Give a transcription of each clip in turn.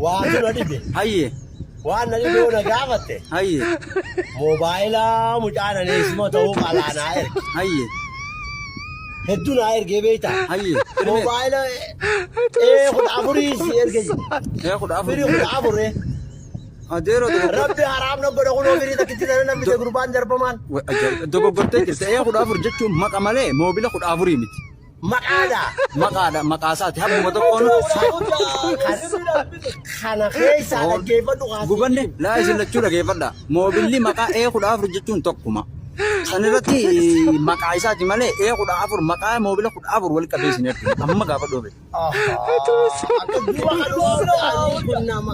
Waan na dhibe. Hayye. Waan na dhibe na gaafate. Hayye. Moobaayila mucaan aneesima ta'uu qalaanaa erge. Hayye. Hedduu naa ergee beektaa. Hayye. Moobaayila kudha afurii si erge. Kudha afur. Firii kudha afuree. Adeero Rabbi haraam na godha kunoo firii takkitti sana namni ta'e gurbaan darbamaan. dogoggortee jirte. Kudha afur jechuun maqa malee moobila kudha afurii miti. Maqaadha. Maqaadha maqaasaati habbuma tokkoon. Kana keessaa dhaggeeffadhu kaasee. Gubanne laa isin lachuu dhaggeeffadha. Moobilli maqaa kudha afur jechuun tokkuma. San irratti maqaa isaati malee kudha afur maqaa moobila kudha afur wal qabeessin ergu. Amma gaafa dhoobe. Akka du'a kan kun nama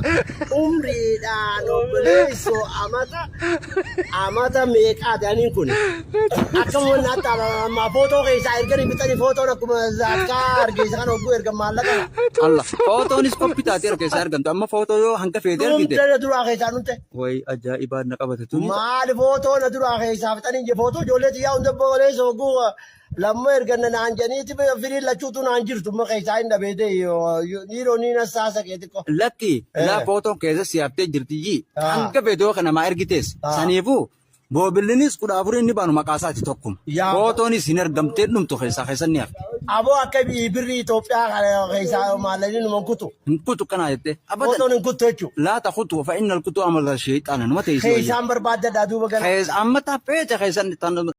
umriidhaan obboleessoo amata meeqaati aniin kun. Akkuma naatti amma footoo keessaa erganii bitanii footoon akkuma zaatkaa argeessa kan hogguu ergan maallaqa. Allah footoonis qophii taatee keessaa argamtu amma footoo yoo hanga feetee argite. Dhumte na duraa keessaa dhumte. Way ajaa'ibaa na qabate tuni. Maali footoo na duraa keessaa fixanii je footoo ijoollee xiyyaa hunda obboleessoo hogguu lamma erganna naan janiiti firii lachuutu naan jirtu amma keessaa hin dhabeete dhiiroo ni nassaasa kee xiqqoo. Lakki laa footoon keessa siyaaftee jirti hanga feetoo kana maa ergitees saniifuu. Moobillinis kudha afurii inni baanu maqaasaati tokkuma. Footoonis hin argamtee dhumtu keessan ni hafe. Aboo akka birrii Itoophiyaa keessaa maallanii numan kutu. Hin kutu kanaa jettee. Footoon hin kutu jechuudha. Laata kutu fa'innal kutu amala sheexaana nama ta'e. Keessaan barbaadda duuba gala. Amma taphee keessan